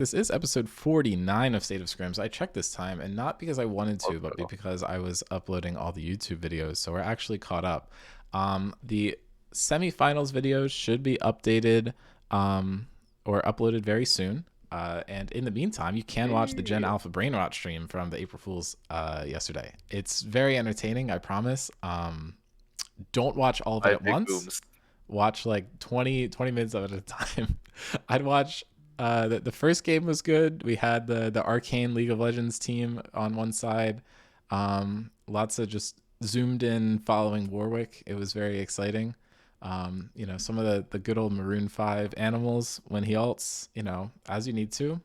This is episode 49 of State of Scrims. I checked this time, and not because I wanted to, but Okay. because I was uploading all the YouTube videos, so we're actually caught up. The semifinals videos should be updated or uploaded very soon. And in the meantime, you can watch the Gen Hey, Alpha Brain Rot stream from the April Fools yesterday. It's very entertaining, I promise. Don't watch all of it I at think once. booms. Watch like 20 minutes of it at a time. I'd watch the first game was good. We had the Arcane League of Legends team on one side. Lots of just zoomed in following Warwick. It was very exciting. Some of the good old Maroon 5 animals when he ults, as you need to.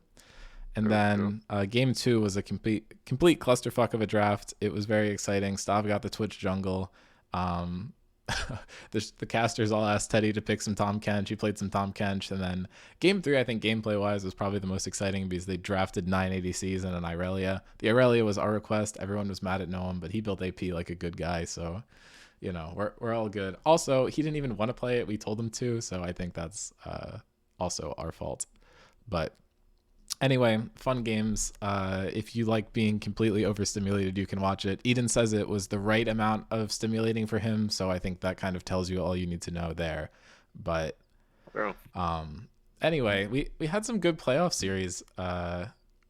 And True, true. then game two was a complete clusterfuck of a draft. It was very exciting. Stav got the Twitch jungle. Um, the casters all asked Teddy to pick some Tom Kench. He played some Tom Kench. And then game three, I think gameplay wise, was probably the most exciting because they drafted 9 ADCs and an Irelia. The Irelia was our request. Everyone was mad at Noam, but he built AP like a good guy. So, we're all good. Also, he didn't even want to play it. We told him to. So I think that's also our fault. But anyway, fun games. If you like being completely overstimulated, you can watch it. Eden says it was the right amount of stimulating for him, so I think that kind of tells you all you need to know there. But True. anyway, we had some good playoff series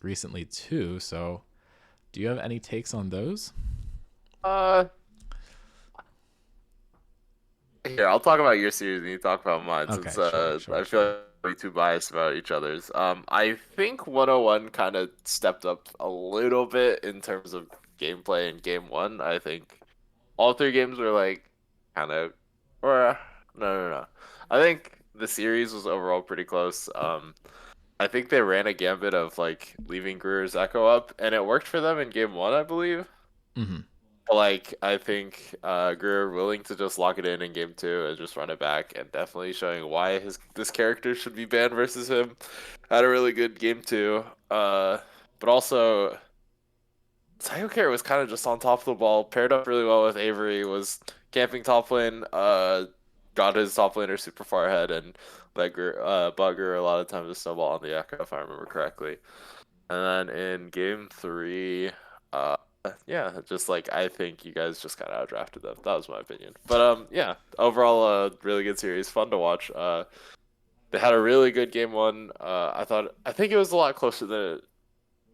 recently too. So, do you have any takes on those? Uh, Here, I'll talk about your series and you talk about mine Okay, since sure, I sure, feel sure. like we're too biased about each other's. I think 101 kind of stepped up a little bit in terms of gameplay in game one. I think all three games were like kind of, or no. I think the series was overall pretty close. I think they ran a gambit of like leaving Greer's Echo up, and it worked for them in game one, I believe. Mm-hmm. But like I think Greer willing to just lock it in game two and just run it back, and definitely showing why this character should be banned versus him. Had a really good game two. But also Psycho Carrot was kind of just on top of the ball, paired up really well with Avery, was camping top lane, got his top laner super far ahead, and let Bugger a lot of times to snowball on the Echo, if I remember correctly. And then in game three, uh, yeah, just like I think you guys just kind of outdrafted them. That was my opinion. But yeah, overall, really good series, fun to watch. They had a really good game one. I think it was a lot closer than it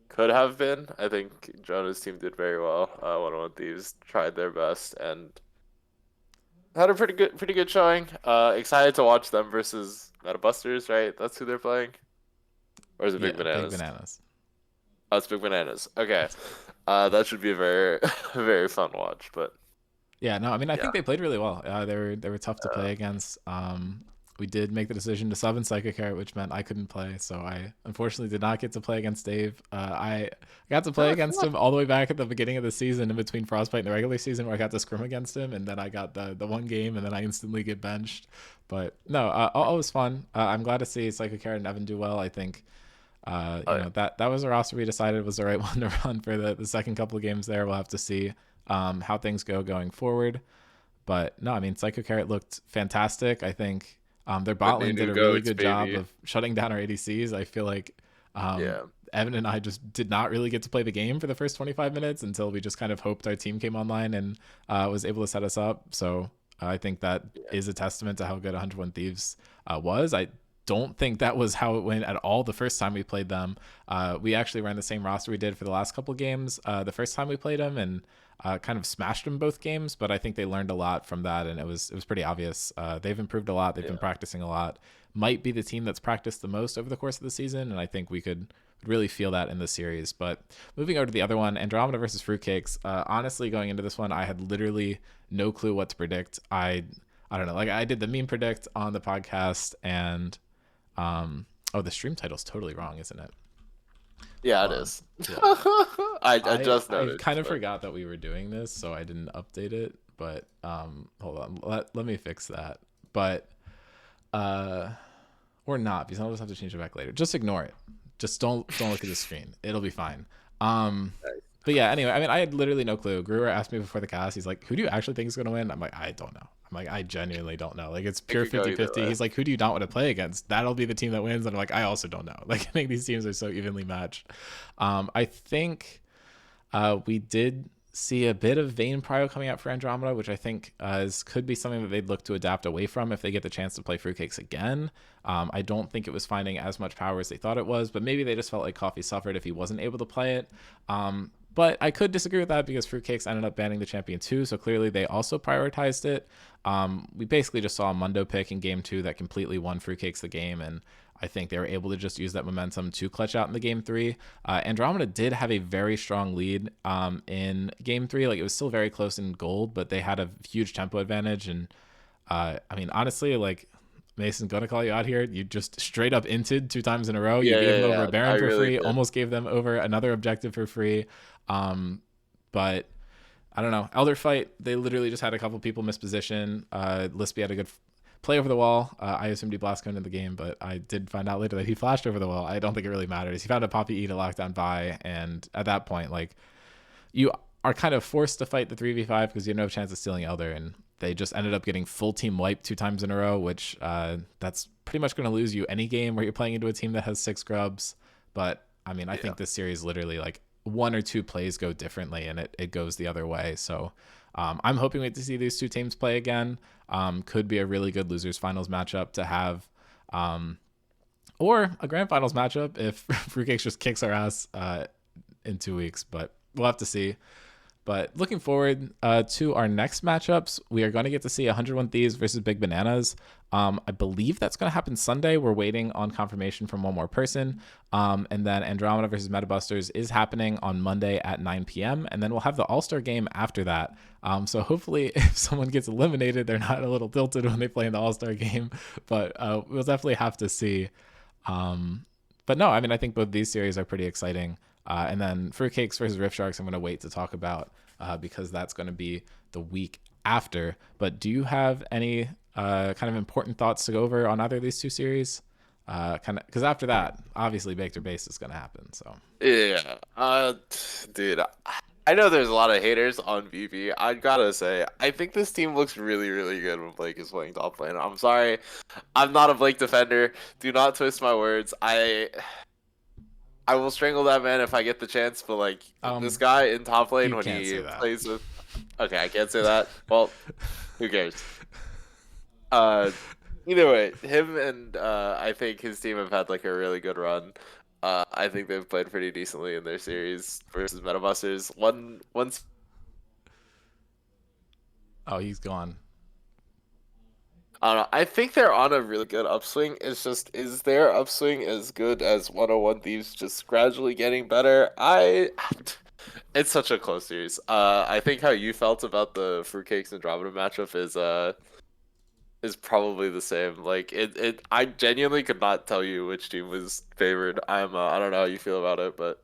could have been. I think Jonah's team did very well. 101 Thieves tried their best and had a pretty good showing. Excited to watch them versus Meta Busters, right? That's who they're playing. Or is it Big Yeah, big Bananas? bananas. Oh, it's Big Bananas. Okay. That should be a very very fun watch. But Yeah, no, I mean, I yeah, think they played really well. They were tough to uh, play against. We did make the decision to sub in Psycho Carrot, which meant I couldn't play, so I unfortunately did not get to play against Dave. I got to play against him all the way back at the beginning of the season, in between Frostbite and the regular season, where I got to scrim against him, and then I got the one game, and then I instantly get benched. But no, all was fun. I'm glad to see Psycho Carrot and Evan do well. I think oh yeah, that was a roster we decided was the right one to run for the second couple of games there. We'll have to see how things go going forward. But no, I mean, Psycho Carrot looked fantastic. I think their the bot lane did new a really goats, good job baby. of shutting down our ADCs. I feel like Yeah, Evan and I just did not really get to play the game for the first 25 minutes until we just kind of hoped our team came online and was able to set us up. So I think that yeah, is a testament to how good 101 Thieves was. I don't think that was how it went at all the first time we played them. We actually ran the same roster we did for the last couple games the first time we played them, and kind of smashed them both games. But I think they learned a lot from that, and it was pretty obvious. They've improved a lot. They've been yeah. practicing a lot. Might be the team that's practiced the most over the course of the season, and I think we could really feel that in the series. But moving over to the other one, Andromeda versus Fruitcakes. Honestly, going into this one, I had literally no clue what to predict. I don't know. Like I did the meme predict on the podcast, and oh, the stream title's totally wrong, isn't it? Yeah, Hold it on. is. Yeah. I I just I noticed, kind of but forgot that we were doing this, so I didn't update it. But hold on, let me fix that. But uh, or not, because I'll just have to change it back later. Just ignore it. Just don't look at the screen. It'll be fine. Um, but yeah. Anyway, I mean, I had literally no clue. Brewer asked me before the cast. He's like, "Who do you actually think is going to win?" I'm like, "I don't know. I'm like, I genuinely don't know. Like, it's It pure could go either 50-50. way. He's like, who do you not want to play against? That'll be the team that wins. And I'm like, I also don't know. Like, I think these teams are so evenly matched. I think we did see a bit of Vayne Prio coming out for Andromeda, which I think could be something that they'd look to adapt away from if they get the chance to play Fruitcakes again. I don't think it was finding as much power as they thought it was, but maybe they just felt like Coffee suffered if he wasn't able to play it. But I could disagree with that because Fruitcakes ended up banning the champion too, so clearly they also prioritized it. We basically just saw a Mundo pick in game 2 that completely won Fruitcakes the game, and I think they were able to just use that momentum to clutch out in the game 3. Andromeda did have a very strong lead in game 3. Like, it was still very close in gold, but they had a huge tempo advantage. And I mean, honestly, like, Mason's gonna call you out here. You just straight up inted 2 times in a row. You Yeah, gave yeah, them over yeah. a I Baron for really free, did. almost gave them over another objective for free. But I don't know. Elder Fight, they literally just had a couple people miss position. Lispy had a good play over the wall. I assumed he blast into the game, but I did find out later that he flashed over the wall. I don't think it really matters. He found a Poppy E to lock down Vi, and at that point, like, you are kind of forced to fight the 3v5 because you have no chance of stealing Elder, and they just ended up getting full team wiped 2 times in a row, which that's pretty much going to lose you any game where you're playing into a team that has 6 grubs. But I mean, I think this series literally, like, 1 or 2 plays go differently and it goes the other way. So I'm hoping to see these 2 teams play again. Could be a really good losers finals matchup to have, or a grand finals matchup if Fruitcakes just kicks our ass in 2 weeks, but we'll have to see. But looking forward to our next matchups, we are going to get to see 101 Thieves versus Big Bananas. I believe that's going to happen Sunday. We're waiting on confirmation from one more person. And then Andromeda versus Metabusters is happening on Monday at 9 p.m. And then we'll have the All-Star game after that. So hopefully if someone gets eliminated, they're not a little tilted when they play in the All-Star game. But we'll definitely have to see. But no, I mean, I think both these series are pretty exciting. And then Fruitcakes versus Rift Sharks, I'm going to wait to talk about because that's going to be the week after. But do you have any kind of important thoughts to go over on either of these 2 series? Kind of, because after that, obviously Baked or Base is going to happen. So Yeah. Dude, I know there's a lot of haters on BB. I gotta say, I think this team looks really, really good when Blake is playing top lane. I'm sorry, I'm not a Blake defender. Do not twist my words. I will strangle that man if I get the chance, but like this guy in top lane you when can't he say that. plays with okay, I can't say that. Well, who cares? Either way, him and I think his team have had like a really good run. I think they've played pretty decently in their series versus Metabusters. Once Oh, he's gone. I don't know. I think they're on a really good upswing. It's just, is their upswing as good as 101 Thieves just gradually getting better? It's such a close series. I think how you felt about the Fruitcakes and Andromeda matchup is probably the same. Like I genuinely could not tell you which team was favored. I don't know how you feel about it, but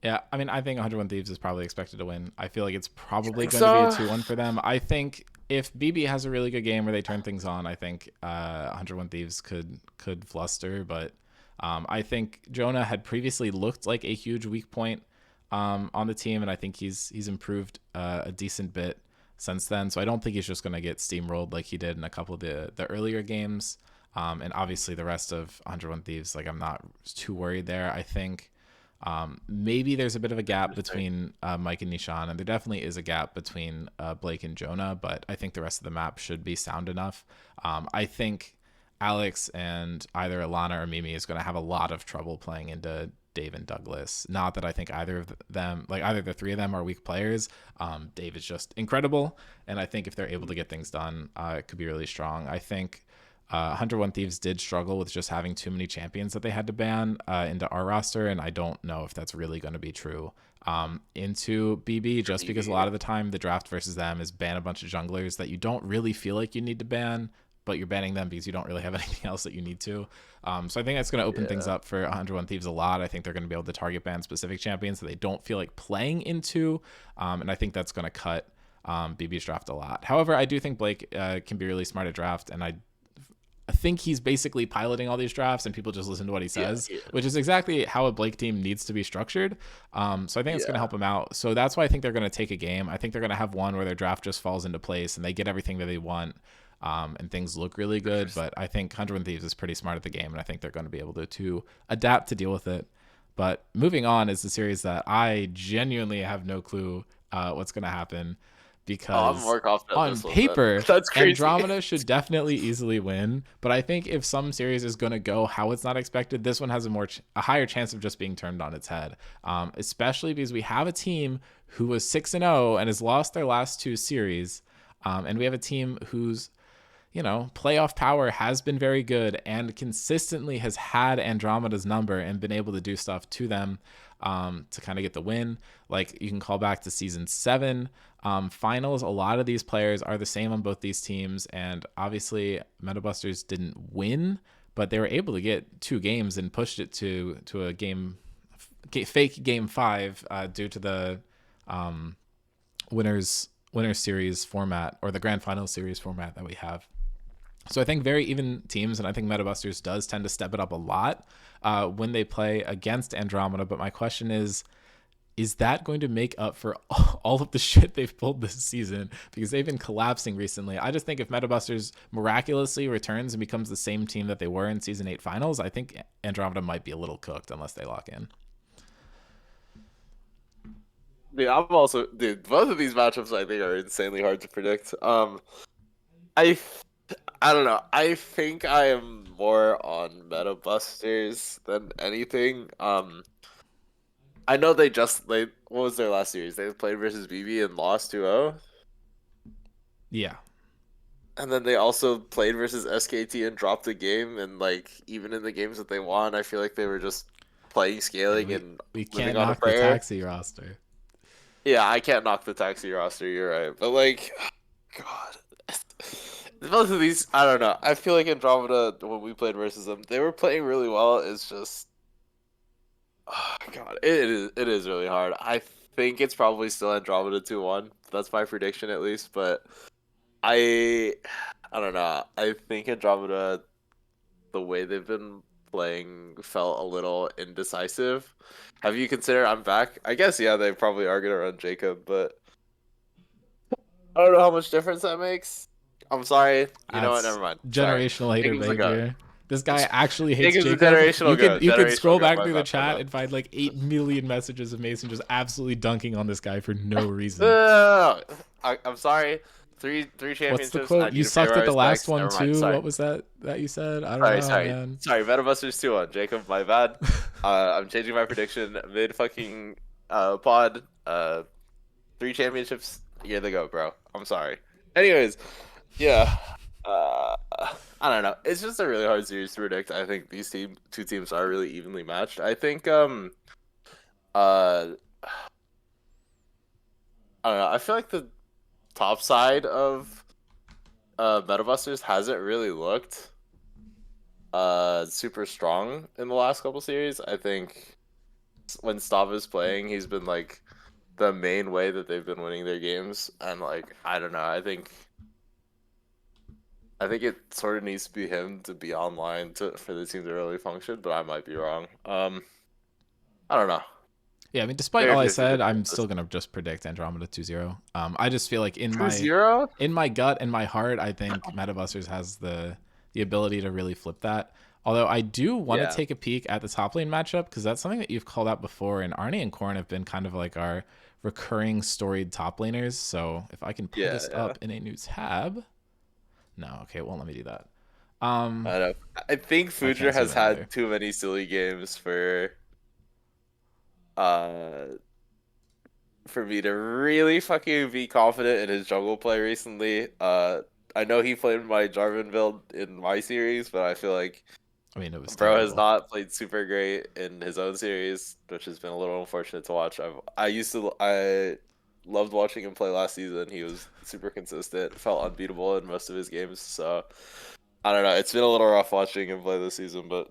Yeah, I mean, I think 101 Thieves is probably expected to win. I feel like it's probably think going to be a so. 2-1 for them. I think if BB has a really good game where they turn things on, I think 101 Thieves could fluster. But I think Jonah had previously looked like a huge weak point on the team, and I think he's improved a decent bit since then. So I don't think he's just going to get steamrolled like he did in a couple of the earlier games. And obviously the rest of 101 Thieves, like, I'm not too worried there. I think maybe there's a bit of a gap between Mike and Nishan, and there definitely is a gap between Blake and Jonah, but I think the rest of the map should be sound enough. I think Alex and either Alana or Mimi is going to have a lot of trouble playing into Dave and Douglas. Not that I think either of them, like either the 3 of them, are weak players. Dave is just incredible, and I think if they're able to get things done, it could be really strong. I think 101 Thieves did struggle with just having too many champions that they had to ban into our roster, and I don't know if that's really going to be true into BB, just because a lot of the time the draft versus them is ban a bunch of junglers that you don't really feel like you need to ban, but you're banning them because you don't really have anything else that you need to. So I think that's going to open things up for 101 Thieves a lot. I think they're going to be able to target ban specific champions that they don't feel like playing into, and I think that's going to cut BB's draft a lot. However, I do think Blake can be really smart at draft, and I think he's basically piloting all these drafts and people just listen to what he Yeah, says, he which is is. exactly how a Blake team needs to be structured. So I think it's going to Yeah. help him out. So that's why I think they're going to take a game. I think they're going to have one where their draft just falls into place and they get everything that they want. And things look really good, but I think 101 Thieves is pretty smart at the game, and I think they're going to be able to adapt to deal with it. But moving on is the series that I genuinely have no clue what's going to happen, Oh, I'm because more confident in on this one then. paper, That's crazy. Andromeda should definitely easily win. But I think if some series is going to go how it's not expected, this one has a higher chance of just being turned on its head. Especially because we have a team who was 6-0 and has lost their last two series, and we have a team who's playoff power has been very good and consistently has had Andromeda's number and been able to do stuff to them to kind of get the win. Like, you can call back to season 7 finals. A lot of these players are the same on both these teams, and obviously Metabusters didn't win, but they were able to get 2 games and pushed it to a fake game 5 due to the winners series format, or the grand final series format that we have. So I think very even teams, and I think Metabusters does tend to step it up a lot when they play against Andromeda. But my question is that going to make up for all of the shit they've pulled this season? Because they've been collapsing recently. I just think if Metabusters miraculously returns and becomes the same team that they were in Season 8 finals, I think Andromeda might be a little cooked unless they lock in. Dude, I'm also both of these matchups I think are insanely hard to predict. I I don't know. I think I am more on Meta Busters than anything. I know they what was their last series? They played versus BB and lost 2-0. Yeah. And then they also played versus SKT and dropped a game, and like even in the games that they won, I feel like they were just playing Yeah, scaling we, and we living can't on a knock the prayer. taxi roster. Yeah, I can't knock the taxi roster, you're right. But like God. Both of these, I don't know. I feel like Andromeda, when we played versus them, they were playing really well. It's just, oh God, it is really hard. I think it's probably still Andromeda 2-1. That's my prediction at least. But I, I don't know. I think Andromeda, the way they've been playing, felt a little indecisive. Have you considered? I'm back. I guess yeah, they probably are gonna run Jacob, but I don't know how much difference that makes. I'm sorry. You know what? That's Never mind. Sorry. generational hater Jacob's the goat. behavior. This guy actually hates Jacob's the Jacob. You generational could goat. you could Generational scroll goat. back My through the bad. My chat bad. and find like 8 million messages of Mason just absolutely dunking on this guy for no No, reason. no, no, no. I'm sorry. Three What's the championships. I quote? need You to pay sucked my at the last respects. one Never mind. too. Sorry. What was that you said? I don't Sorry. know, Sorry. man. Sorry. Metabusters 2-1. Jacob, my bad. I'm changing my prediction mid fucking pod. 3 championships. Here they go, bro. I'm sorry. Anyways, yeah. Uh, I don't know. It's just a really hard series to predict. I think these two teams are really evenly matched. I think uh I don't know. I feel like the top side of Metabusters hasn't really looked super strong in the last couple series. I think when Stav is playing, he's been like the main way that they've been winning their games, and like I don't know. I think it sort of needs to be him to be online for the team to really function, but I might be wrong. I don't know. Yeah, I mean, despite Maybe all I 50 said, 50 I'm still gonna just predict Andromeda 2-0. I just feel like in Two my zero. in my gut and my heart, I think Metabusters has the ability to really flip that. Although I do want to Yeah. take a peek at the top lane matchup, because that's something that you've called out before, and Arnie and Korn have been kind of like our recurring storied top laners. So if I can pull Yeah, this yeah. up in a new tab. No, okay, it won't let me do that. I know. I think I Fujer can't zoom has in either. had too many silly games uh for me to really fucking be confident in his jungle play recently. I know he played my Jarvan build in my series, but I feel like I mean, it was bro has terrible. not played super great in his own series, which has been a little unfortunate to watch. I loved watching him play last season. He was super consistent, felt unbeatable in most of his games. So I don't know. It's been a little rough watching him play this season, but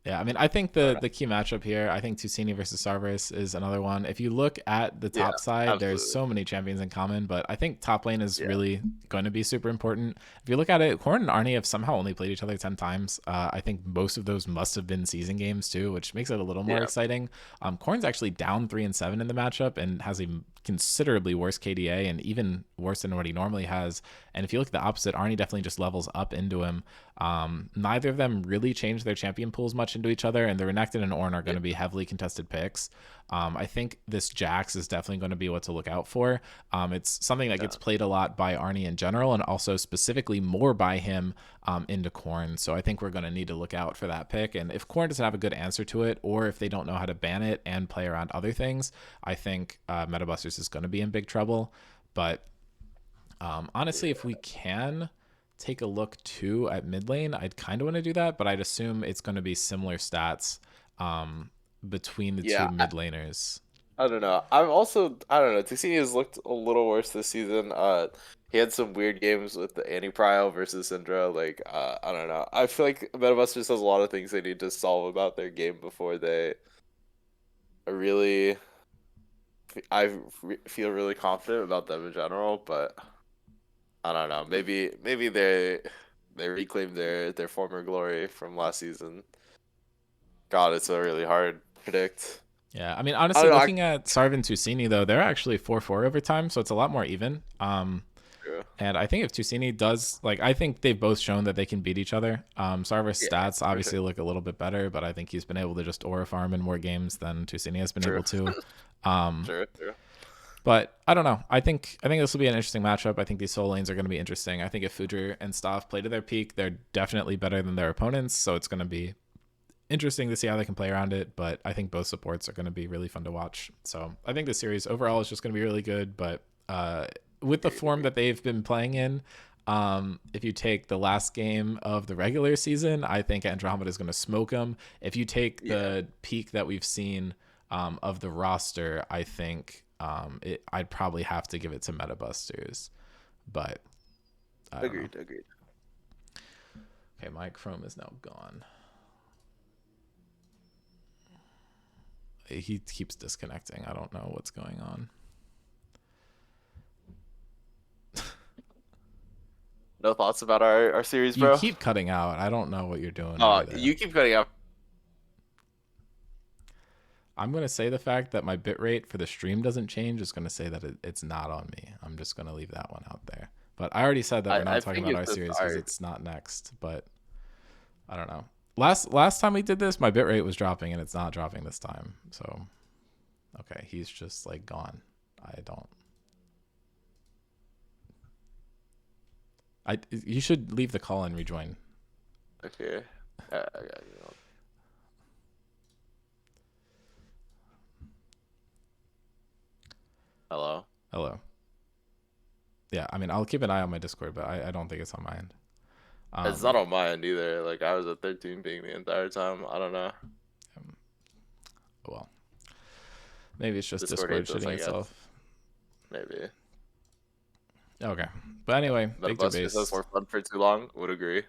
Yeah, I mean, I think I don't know. the key matchup here, I think Tusini versus Sarvis is another one. If you look at the Yeah, top side, there's absolutely. so many champions in common, but I think top lane is Yeah, really going to be super important. If you look at it, Corrin and Arnie have somehow only played each other 10 times. I think most of those must have been season games too, which makes it a little more yeah, exciting. Corrin's actually down 3-7 in the matchup and has a considerably worse KDA and even worse than what he normally has. And if you look at the opposite, Arnie definitely just levels up into him. Neither of them really changed their champion pools much into each other, and the Renekton and Ornn are going yeah. to be heavily contested picks. I think this Jax is definitely going to be what to look out for. It's something that gets Yeah. played a lot by Arnie in general, and also specifically more by him into Corn. So I think we're going to need to look out for that pick. And if Corn doesn't have a good answer to it, or if they don't know how to ban it and play around other things, I think Metabusters is going to be in big trouble. But honestly, if we can take a look too at mid lane, I'd kind of want to do that, but I'd assume it's going to be similar stats between the two Yeah, mid laners. I don't know. I don't know. Tixini has looked a little worse this season. He had some weird games with the Annie Prio versus Syndra. Like, I don't know. I feel like MetaBusters has a lot of things they need to solve about their game before they really. Feel really confident about them in general, but I don't know. Maybe they reclaim their former glory from last season. God, it's a really hard to predict. Yeah, I mean, I honestly, don't know. looking at Sarv and Tusini though, they're actually 4-4 over time, so it's a lot more even. Yeah, And I think if Tusini does, like, I think they've both shown that they can beat each other. Sarver's yeah, stats for sure. obviously look a little bit better, but I think he's been able to just aura farm in more games than Tusini has been True, able to. Um, true. But I don't know. I think this will be an interesting matchup. I think these soul lanes are going to be interesting. I think if Fudra and Staff play to their peak, they're definitely better than their opponents. So it's going to be interesting to see how they can play around it. But I think both supports are going to be really fun to watch. So I think the series overall is just going to be really good. But with the form that they've been playing in, if you take the last game of the regular season, I think Andromeda is going to smoke them. If you take Yeah, the peak that we've seen of the roster, I think I'd probably have to give it to Metabusters, but I don't know. agreed. Okay, my Chrome is now gone. He keeps disconnecting. I don't know what's going on. No thoughts about our series, You bro? keep cutting out. I don't know what you're doing over there. You keep cutting out. I'm going to say the fact that my bitrate for the stream doesn't change is going to say that it's not on me. I'm just going to leave that one out there. But I already said that we're not I talking think about it's our just series because art. it's not next. But I don't know. Last time we did this, my bitrate was dropping and it's not dropping this time. So, okay, he's just like gone. I don't. You should leave the call and rejoin. Okay. I got you. Hello. Hello. Yeah, I mean, I'll keep an eye on my Discord, but I don't think it's on my end. It's not on my end either. Like I was at 13 being the entire time. I don't know. Well, maybe it's just Discord Discord hates us, shitting I guess. itself. Maybe. Okay, but anyway, But a Victor bus has base. more fun for too long. Would agree.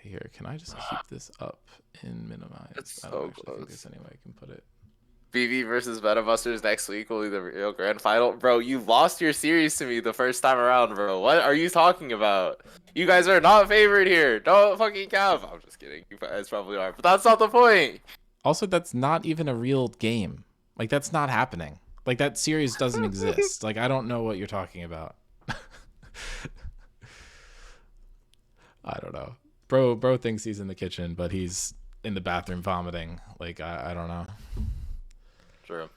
Here, can I just keep this up in minimize? It's I don't so actually think there's close. any way I can put it. BB versus Metabusters next week will be the real grand final. Bro, you lost your series to me the first time around, bro. What are you talking about? You guys are not favored here. Don't fucking cap. I'm just kidding. You guys probably are, but that's not the point. Also, that's not even a real game. Like, that's not happening. Like, that series doesn't exist. Like, I don't know what you're talking about. I don't know. Bro thinks he's in the kitchen, but he's in the bathroom vomiting. Like, I don't know. True.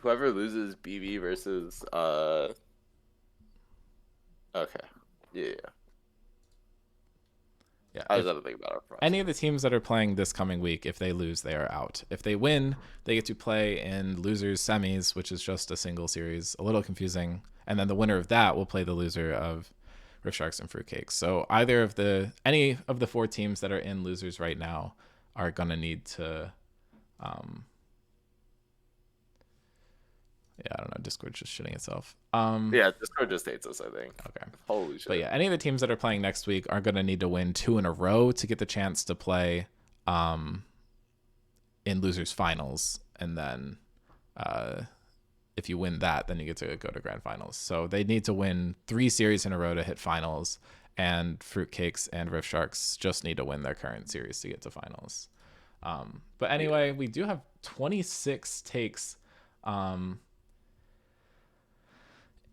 Whoever loses BB versus okay. Yeah. Yeah. I just have to think about it. Any of the teams that are playing this coming week, if they lose, they are out. If they win, they get to play in losers semis, which is just a single series, a little confusing. And then the winner of that will play the loser of Rift Sharks and Fruitcakes. So any of the four teams that are in losers right now are gonna need to Yeah, I don't know. Discord's just shitting itself. Yeah, Discord just hates us, I think. Okay. Holy But shit. yeah, any of the teams that are playing next week are going to need to win 2 in a row to get the chance to play in losers finals, and then if you win that, then you get to go to grand finals. So they need to win 3 series in a row to hit finals, and Fruitcakes and Rift Sharks just need to win their current series to get to finals. But anyway, we do have 26 takes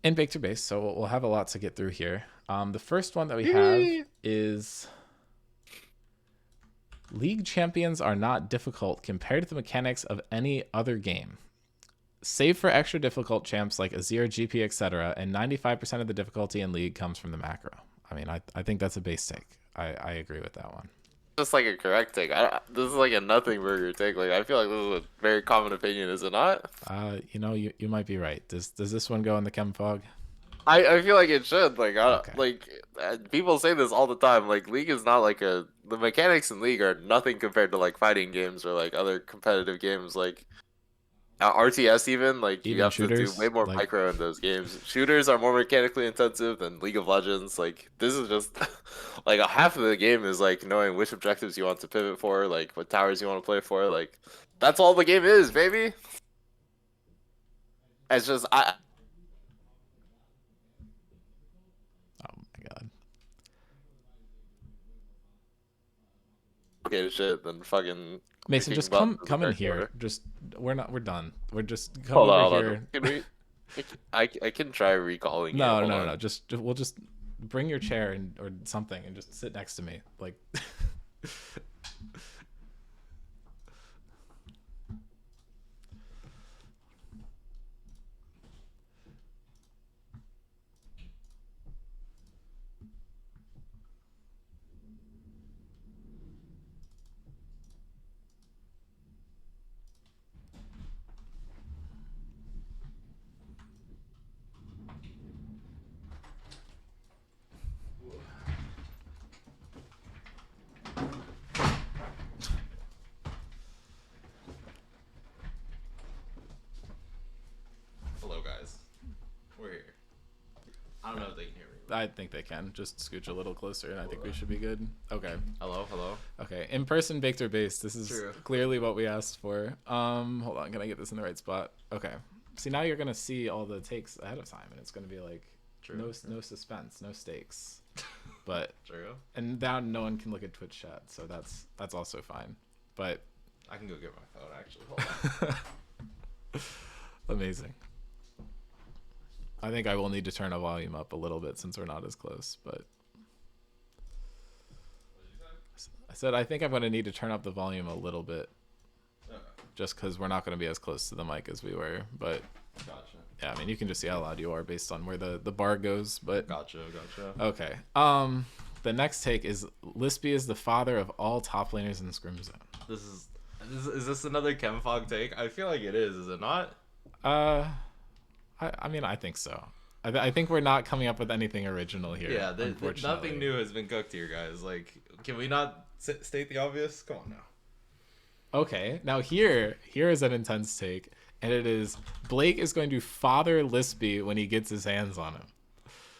in Victor Base, so we'll have a lot to get through here. The first one that we have is League champions are not difficult compared to the mechanics of any other game. Save for extra difficult champs like Azir, GP, etc., and 95% of the difficulty in League comes from the macro. I mean, I think that's a base take. I agree with that one. Just like a correct take. This is like a nothing burger take. Like I feel like this is a very common opinion, is it not? You might be right. Does this one go in the chem fog? I feel like it should. Like Okay. people say this all the time. Like League is not like the mechanics in League are nothing compared to like fighting games or like other competitive games. Like RTS even, like you Even have to do way shooters, more like micro in those games. Shooters are more mechanically intensive than League of Legends. Like this is just like a half of the game is like knowing which objectives you want to pivot for, like what towers you want to play for. Like that's all the game is, baby. It's just I oh my god. okay shit then fucking Mason, kicking just butt come as a come in here. character. Just we're done. We're just come Hold over on, hold on. here. Can we? I can try recalling it. No, Hold no, no, on. no. Just we'll just bring your chair and or something and just sit next to me. Like Hello, guys. We're here. I don't know if they can hear me. I think they can. Just scooch a little closer and I think we should be good. Okay. Hello, hello. Okay. In person baked or based. This is True. clearly what we asked for. Hold on, can I get this in the right spot? Okay. See, now you're gonna see all the takes ahead of time and it's gonna be like True. no suspense, no stakes. But True. and now no one can look at Twitch chat, so that's also fine. But I can go get my phone, actually. Hold on. amazing. I think I will need to turn the volume up a little bit since we're not as close, but I said I think I'm going to need to turn up the volume a little bit just because we're not going to be as close to the mic as we were. But Gotcha. yeah, I mean, you can just see how loud you are based on where the bar goes. But Gotcha. okay. The next take is Lispy is the father of all top laners in Scrim Zone. Is this another Chemfog take? I feel like it is it not? I mean, I think so. I think we're not coming up with anything original here. Yeah, unfortunately. nothing new has been cooked here, guys. Like, can we not state the obvious? Come on now. Okay, now here is an intense take, and it is Blake is going to father Lispy when he gets his hands on him.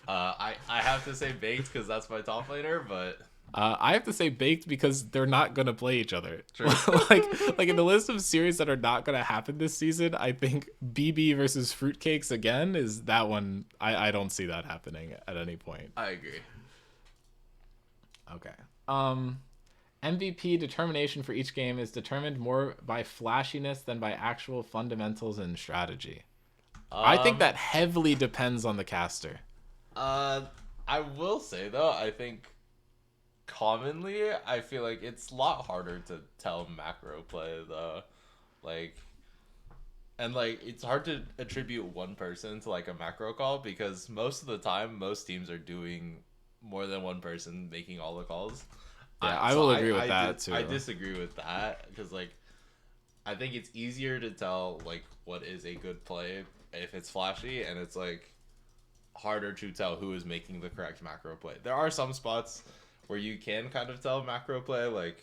I have to say baked because that's my top laner, but I have to say baked because they're not gonna play each other. True. like in the list of series that are not gonna happen this season, I think BB versus Fruitcakes again is that one. I don't see that happening at any point. I agree. Okay. MVP determination for each game is determined more by flashiness than by actual fundamentals and strategy. I think that heavily depends on the caster. I will say though, I think commonly I feel like it's a lot harder to tell macro play though, like, and like it's hard to attribute one person to like a macro call because most of the time most teams are doing more than one person making all the calls. Yeah, I will agree with that too. I disagree with that because like I think it's easier to tell like what is a good play if it's flashy, and it's like harder to tell who is making the correct macro play. There are some spots where you can kind of tell macro play, like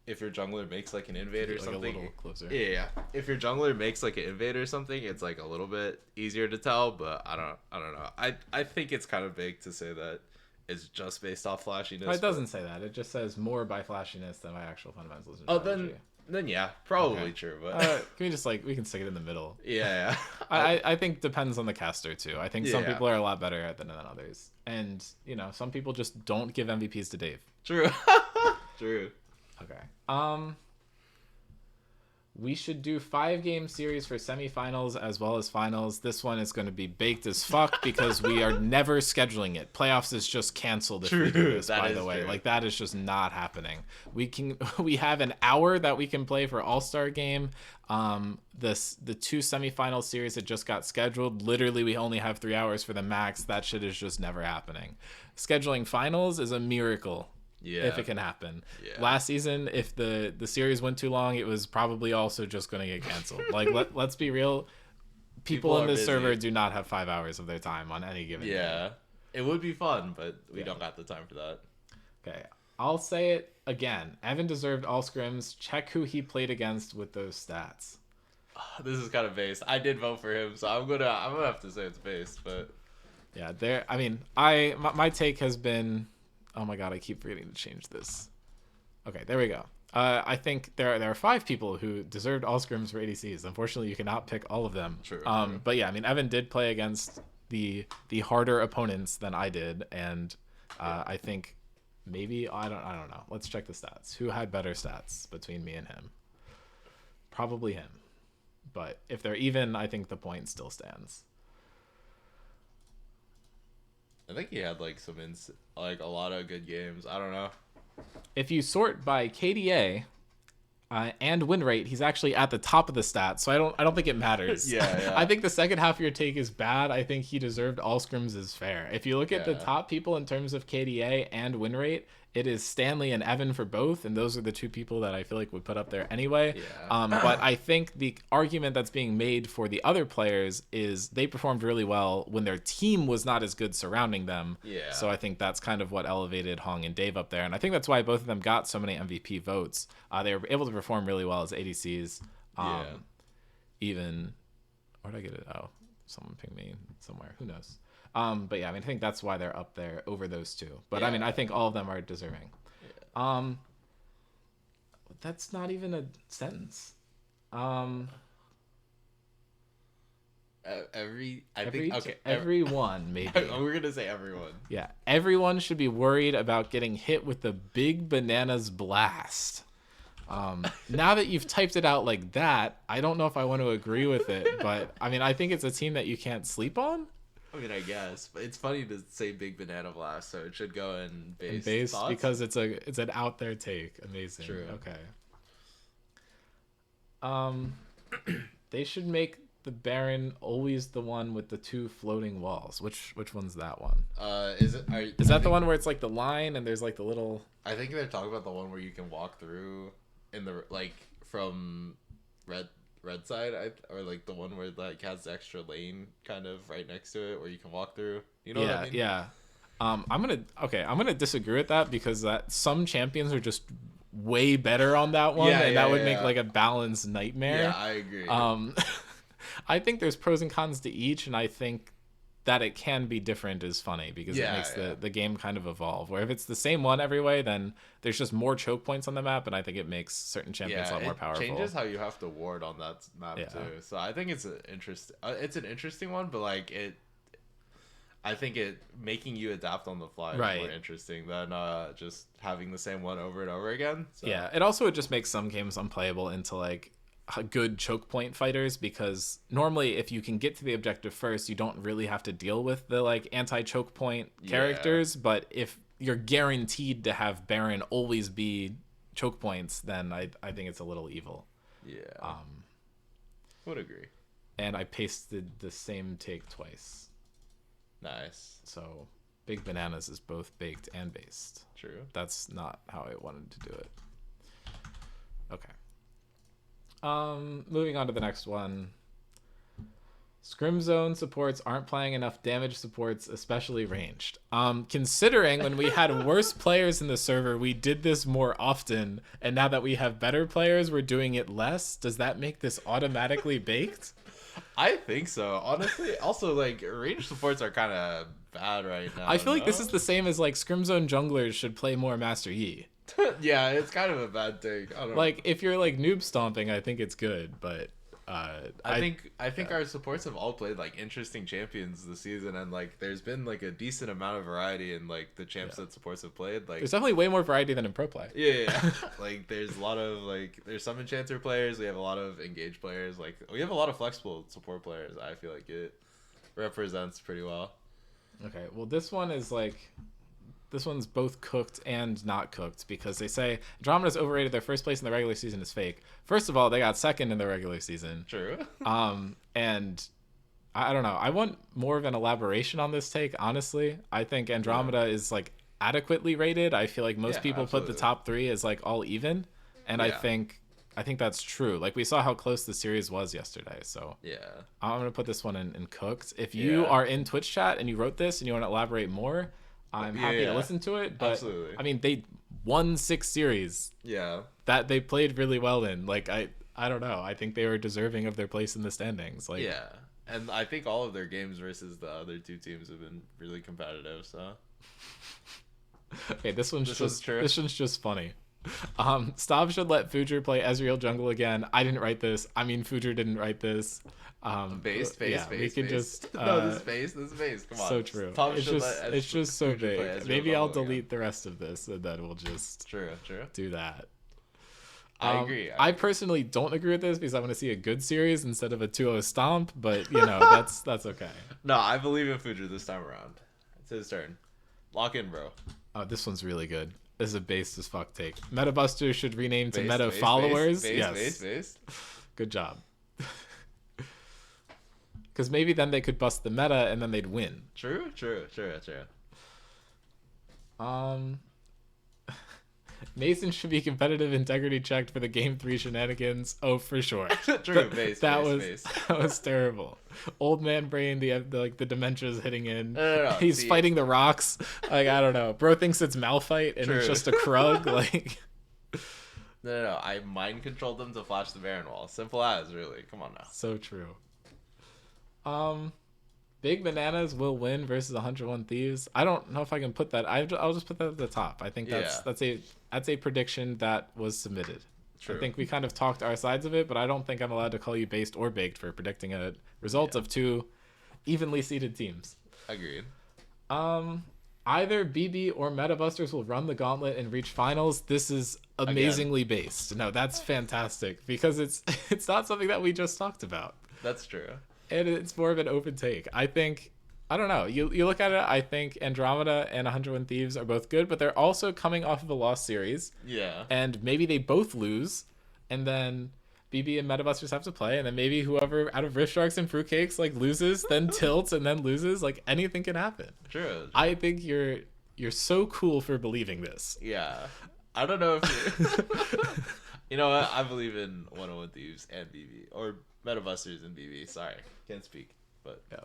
if your jungler makes like an invade or Like a something. little closer. Yeah. If your jungler makes like an invade or something, it's like a little bit easier to tell, but I don't know. I think it's kind of big to say that it's just based off flashiness. It doesn't say that. It just says more by flashiness than by actual fundamentals. And Oh, strategy. then yeah, probably Okay. true, but Can we just we can stick it in the middle? yeah. I think depends on the caster too. I think some Yeah. people are a lot better at than others, and some people just don't give MVPs to Dave. True. True. Okay. We should do 5-game series for semifinals as well as finals. This one is going to be baked as fuck because we are never scheduling it. Playoffs is just canceled if we do this, by the way. True. Like, that is just not happening. We have an hour that we can play for All-Star Game. The 2 semifinal series that just got scheduled, literally we only have 3 hours for the max. That shit is just never happening. Scheduling finals is a miracle. Yeah. If it can happen. Yeah. Last season, if the series went too long, it was probably also just going to get canceled. Like, let's be real. People in are this busy. server do not have 5 hours of their time on any given day. Yeah. It would be fun, but we don't got the time for that. Okay. I'll say it again. Evan deserved all scrims. Check who he played against with those stats. This is kind of based. I did vote for him, so I'm gonna have to say it's based, but Yeah, my take has been, oh my god, I keep forgetting to change this. Okay, there we go. I think there are 5 people who deserved all scrims for ADCs. Unfortunately, you cannot pick all of them. True. But yeah, I mean, Evan did play against the harder opponents than I did, and I think maybe I don't know. Let's check the stats. Who had better stats between me and him? Probably him. But if they're even, I think the point still stands. I think he had like a lot of good games. I don't know. If you sort by KDA and win rate, he's actually at the top of the stats, so I don't think it matters. Yeah. I think the second half of your take is bad. I think he deserved all scrims is fair. If you look at the Yeah. top people in terms of KDA and win rate, it is Stanley and Evan for both, and those are the 2 people that I feel like would put up there anyway. Yeah. But I think the argument that's being made for the other players is they performed really well when their team was not as good surrounding them. Yeah. So I think that's kind of what elevated Hong and Dave up there, and I think that's why both of them got so many MVP votes. They were able to perform really well as ADCs. Yeah. Even, where'd I get it? Oh, someone pinged me somewhere. Who knows? But yeah, I mean, I think that's why they're up there over those 2. But I mean, Yeah. I think all of them are deserving. That's not even a sentence. Everyone, maybe. We're gonna say everyone. Yeah, everyone should be worried about getting hit with the big bananas blast. Now that you've typed it out like that, I don't know if I want to agree with it, but I mean, I think it's a team that you can't sleep on. I mean, I guess, but it's funny to say Big Banana Blast, so it should go in base. Base thoughts? because it's an out there take. Amazing. True. Okay. They should make the Baron always the one with the 2 floating walls. Which one's that one? Is it? Is that the one where it's like the line and there's like the little? I think they're talking about the one where you can walk through in the from red side, or like the one where like has the extra lane kind of right next to it where you can walk through. You know what I mean? Yeah. I'm gonna disagree with that because some champions are just way better on that one, and that would make like a balanced nightmare. Yeah, I agree. I think there's pros and cons to each, and I think that it can be different is funny because it makes the game kind of evolve. Where if it's the same one every way, then there's just more choke points on the map, and I think it makes certain champions a lot more powerful. It changes how you have to ward on that map too. So I think it's an interesting one, but like I think it making you adapt on the fly is more interesting than just having the same one over and over again. So. Yeah, it also would just make some games unplayable into like good choke point fighters, because normally if you can get to the objective first, you don't really have to deal with the like anti-choke point characters. But if you're guaranteed to have Baron always be choke points, then I think it's a little evil. Yeah. Would agree. And I pasted the same take twice. Nice. So Big Bananas is both baked and based. True. That's not how I wanted to do it. Okay. Moving on to the next one. Scrim zone supports aren't playing enough damage supports, especially ranged. Considering when we had worse players in the server, we did this more often, and now that we have better players, we're doing it less. Does that make this automatically baked? I think so, honestly. Also, like, range supports are kind of bad right now. I feel like no? this is the same as like Scrim zone junglers should play more Master Yi. Yeah, it's kind of a bad thing. I don't Like if you're like noob stomping, I think it's good, but I think our supports have all played like interesting champions this season, and like there's been like a decent amount of variety in like the champs that supports have played. Like there's definitely way more variety than in pro play. yeah. Like there's a lot of like there's some enchanter players, we have a lot of engaged players, like we have a lot of flexible support players. I feel like it represents pretty well. Okay, well this one is like this one's both cooked and not cooked because they say Andromeda's overrated. Their first place in the regular season is fake. First of all, they got second in the regular season. True. And I don't know. I want more of an elaboration on this take, honestly. I think Andromeda is like adequately rated. I feel like most people put the top 3 as like all even, and I think that's true. Like we saw how close the series was yesterday, so Yeah. I'm gonna put this one in cooked. If you are in Twitch chat and you wrote this and you want to elaborate more, I'm happy to listen to it. But absolutely. I mean, they won 6 series. Yeah. That they played really well in. Like I don't know. I think they were deserving of their place in the standings. Like yeah. And I think all of their games versus the other 2 teams have been really competitive, so. Okay, this one's true. This one's just funny. Stav should let Fujer play Ezreal jungle again. I didn't write this. I mean, Fujer didn't write this. Base. We can just no, this is base. Come on. So true. It's just so big. Maybe I'll delete the rest of this, and then we'll just true. do that. I agree. I personally don't agree with this because I want to see a good series instead of a 2-0 stomp. But you know, that's okay. No, I believe in Fujer this time around. It's his turn. Lock in, bro. Oh, this one's really good. This is a base as fuck take. Meta Busters should rename to Base, Meta base, Followers. Base, yes. Base. Good job. Because maybe then they could bust the meta and then they'd win. True. Mason should be competitive integrity checked for the game 3 shenanigans. Oh, for sure. True. Base. That was terrible. Old man brain. The dementia's hitting in. No. He's fighting the rocks. Like I don't know. Bro thinks it's Malphite and it's just a Krug. Like. No. I mind controlled them to flash the Baron wall. Simple as, really. Come on now. So true. Big Bananas will win versus 101 Thieves. I don't know if I can put that. I'll just put that at the top. I think that's a prediction that was submitted. True. I think we kind of talked our sides of it, but I don't think I'm allowed to call you based or baked for predicting a result of 2 evenly seeded teams. Agreed. Either BB or Metabusters will run the gauntlet and reach finals. This is amazingly based. No, that's fantastic because it's not something that we just talked about. That's true. And it's more of an open take. I don't know. You look at it, I think Andromeda and 101 Thieves are both good, but they're also coming off of a lost series. Yeah. And maybe they both lose, and then BB and Metabusters have to play, and then maybe whoever out of Rift Sharks and Fruitcakes like loses, then tilts, and then loses. Like anything can happen. True. I think you're so cool for believing this. Yeah. I don't know if you You know what? I believe in 101 Thieves and BB. Or Metabusters and BB. Sorry. Can't speak. But yeah.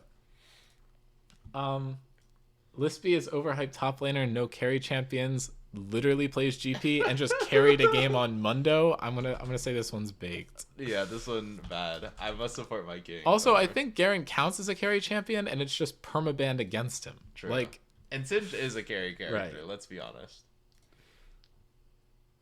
Lispy is overhyped top laner, no carry champions, literally plays GP and just carried a game on Mundo. I'm gonna say this one's baked. Yeah, this one bad. I must support my king. Also, I think Garen counts as a carry champion and it's just permabanned against him. True. Like, and Singe is a carry character, right. Let's be honest.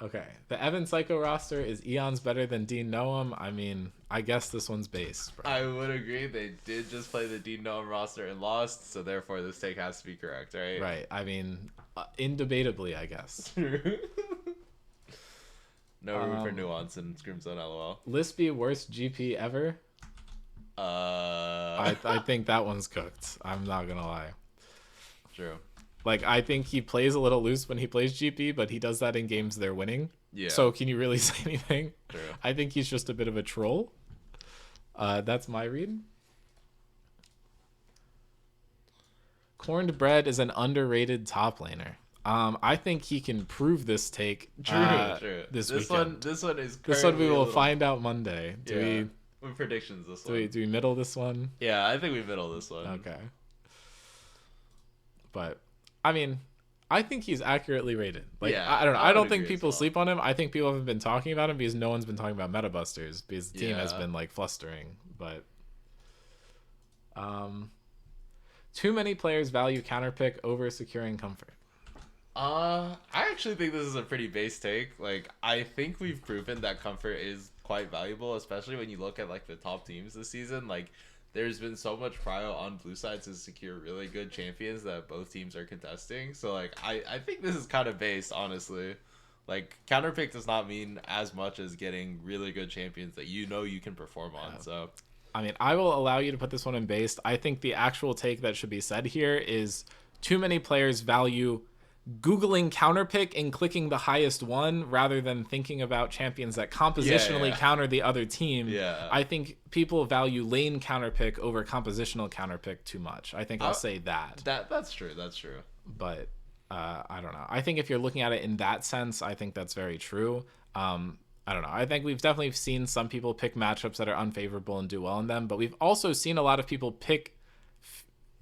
Okay. The Evan Psycho roster is eons better than Dean Noam. I mean, I guess this one's based, bro. I would agree. They did just play the Dean Noam roster and lost, so therefore this take has to be correct, right? Right. I mean, indebatably, I guess. No room for nuance in Scrim Zone, lol. Lispy, worst GP ever? I think that one's cooked. I'm not gonna lie. True. Like, I think he plays a little loose when he plays GP, but he does that in games they're winning. Yeah. So can you really say anything? True. I think he's just a bit of a troll. That's my read. Corned Bread is an underrated top laner. I think he can prove this take. True. This weekend. This one is. This one we will find out Monday. with predictions this Do one. we middle this one? Yeah, I think we middle this one. Okay. But I mean, I think he's accurately rated. Like, Yeah, I don't know. I I would don't think agree as people well. sleep on him. I think people haven't been talking about him because no one's been talking about meta busters because the team has Yeah. been like flustering. But too many players value counterpick over securing comfort. I actually think this is a pretty base take. Like, I think we've proven that comfort is quite valuable, especially when you look at like the top teams this season. Like, there's been so much prio on blue side to secure really good champions that both teams are contesting. So like, I think this is kind of based, honestly. Like, counterpick does not mean as much as getting really good champions that you know you can perform on. So I mean, I will allow you to put this one in based. I think the actual take that should be said here is too many players value Googling counterpick and clicking the highest one rather than thinking about champions that compositionally Yeah. counter the other team. Yeah. I think people value lane counterpick over compositional counterpick too much. I think I'll say that. that's true. That's true. But I don't know. I think if you're looking at it in that sense, I think that's very true. I don't know. I think we've definitely seen some people pick matchups that are unfavorable and do well in them, but we've also seen a lot of people pick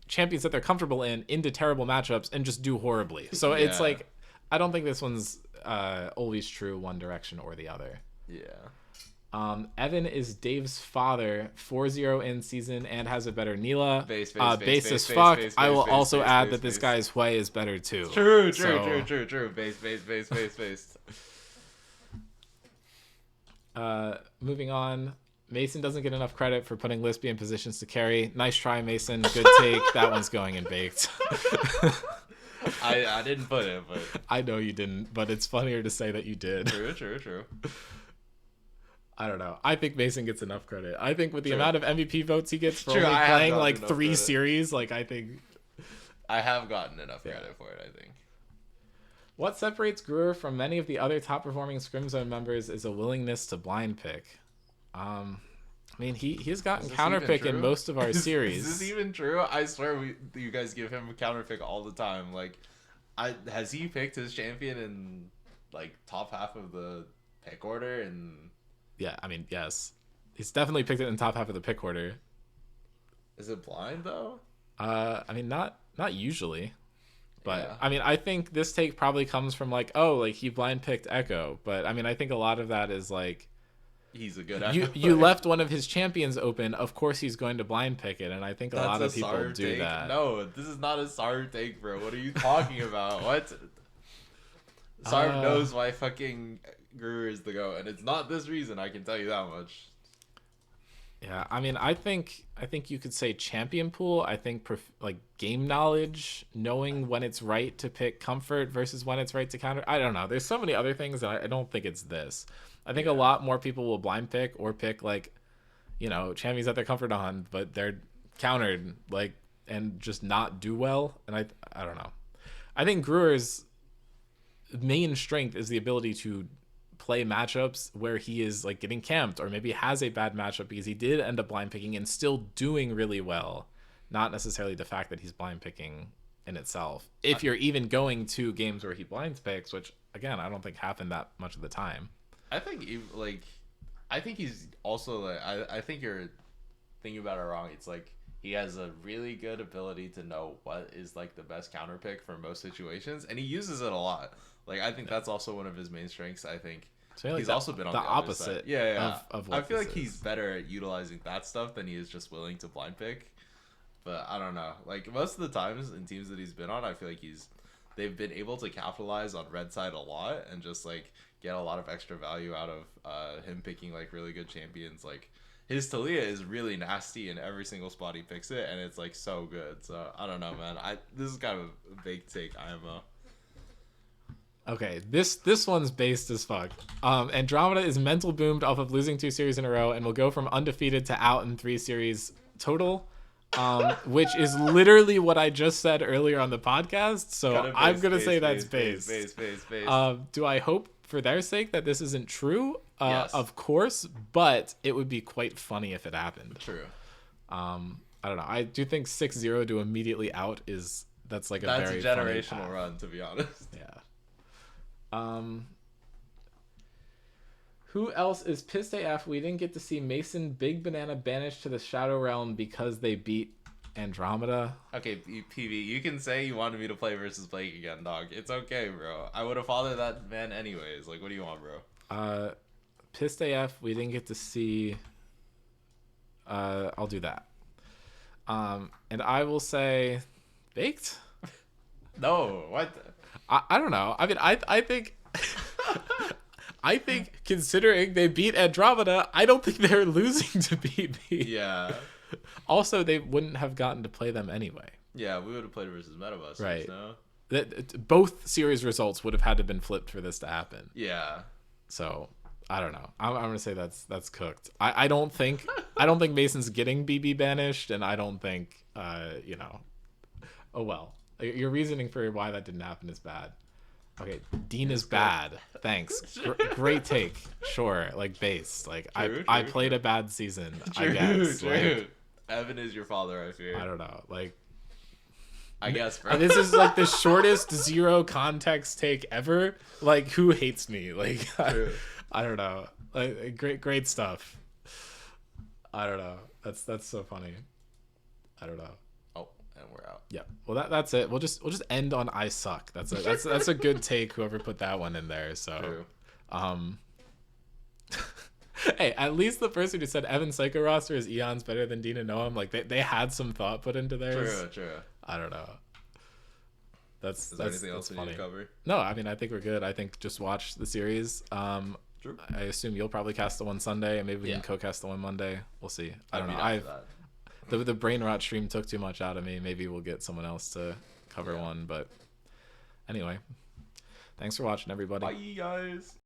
champions that they're comfortable in into terrible matchups and just do horribly. So it's Yeah. like, I don't think this one's always true one direction or the other. Yeah. Evan is Dave's father, 4-0 in season and has a better Neela. Base as fuck. I will base, also base, add base, that this base. guy's way is better too. True. Base. Moving on. Mason doesn't get enough credit for putting Lispy in positions to carry. Nice try, Mason. Good take. That one's going in baked. I didn't put it, but I know you didn't, but it's funnier to say that you did. true. I don't know. I think Mason gets enough credit. I think with the True. amount of MVP votes he gets for True, only I have playing gotten like enough 3 credit. series, like I think. I have gotten enough credit for it, I think. What separates Gruer from many of the other top performing Scrim Zone members is a willingness to blind pick. I mean, he's gotten Is this counter even pick in true? most of our series. Is this even true? I swear you guys give him a counter pick all the time. Like, has he picked his champion in like top half of the pick order? And Yeah, I mean, yes. He's definitely picked it in top half of the pick order. is it blind though? I mean, not usually. But Yeah. I mean, I think this take probably comes from like, oh, like he blind picked Echo. But I mean, I think a lot of that is like, He's a good you left one of his champions open. Of course, he's going to blind pick it, and I think a lot of people Sarv do take. that. No, this is not a Sarv take, bro. What are you talking about? What? Sarv knows why fucking Guru is the GOAT, and it's not this reason. I can tell you that much. Yeah, I mean, I think you could say champion pool. I think like game knowledge, knowing when it's right to pick comfort versus when it's right to counter. I don't know. There's so many other things that I don't think it's this. I think a lot more people will blind pick or pick like, you know, champions that they're comfort on, but they're countered like and just not do well. And I don't know. I think Gruer's main strength is the ability to play matchups where he is like getting camped or maybe has a bad matchup because he did end up blind picking and still doing really well, not necessarily the fact that he's blind picking in itself. If you're even going to games where he blind picks, which again I don't think happen that much of the time. I think I think he's also like I think you're thinking about it wrong. It's like he has a really good ability to know what is like the best counter pick for most situations, and he uses it a lot. Like I think that's also one of his main strengths. I think So like he's the, also been on the the other opposite side. Yeah. of what I feel this like he's is. better at utilizing that stuff than he is just willing to blind pick. But I don't know. Like most of the times in teams that he's been on, I feel like they've been able to capitalize on red side a lot and just like get a lot of extra value out of him picking like really good champions. Like his Talia is really nasty in every single spot he picks it, and it's like so good. So I don't know, man. This is kind of a big take, IMO. Okay, this one's based as fuck. Andromeda is mental boomed off of losing 2 series in a row and will go from undefeated to out in 3 series total, which is literally what I just said earlier on the podcast. So I'm gonna say that's based. Base. Do I hope for their sake that this isn't true? Yes. Of course, but it would be quite funny if it happened. True. I don't know. I do think 6-0 to immediately out that's like That's very a funny generational path. run, to be honest. Yeah. Who else is pissed AF we didn't get to see Mason Big Banana banished to the Shadow Realm because they beat Andromeda? Okay, PV, you can say you wanted me to play versus Blake again, dog. It's okay, bro. I would have followed that man anyways. Like, what do you want, bro? Pissed AF we didn't get to see. I'll do that. And I will say baked. No, what? I don't know. I mean, I think I think considering they beat Andromeda, I don't think they're losing to BB. Yeah. Also, they wouldn't have gotten to play them anyway. Yeah, we would have played versus Metabus. Right. No? Both series results would have had to been flipped for this to happen. Yeah. So I don't know. I'm gonna say that's cooked. I don't think Mason's getting BB banished, and I don't think Oh well. Your reasoning for why that didn't happen is bad. Okay, Dean is bad. Thanks. Great take. Sure, like base. Like I played a bad season. I guess. True. Like, Evan is your father, I fear. I don't know. Like I guess, bro. this is like the shortest zero context take ever. Like who hates me? Like I don't know. Like great stuff. I don't know. That's so funny. I don't know. Oh, and we're out. Yeah. Well, that's it. We'll just end on I suck. That's a good take. Whoever put that one in there. So, True. Hey, at least the person who said Evan Psycho roster is eons better than Dean and Noam, like they had some thought put into theirs. True. I don't know. Is there anything else we need to cover? No, I mean I think we're good. I think just watch the series. True. I assume you'll probably cast the one Sunday, and maybe we can co-cast the one Monday. We'll see. I don't know. The brain rot stream took too much out of me. Maybe we'll get someone else to cover one. But anyway, thanks for watching, everybody. Bye, guys.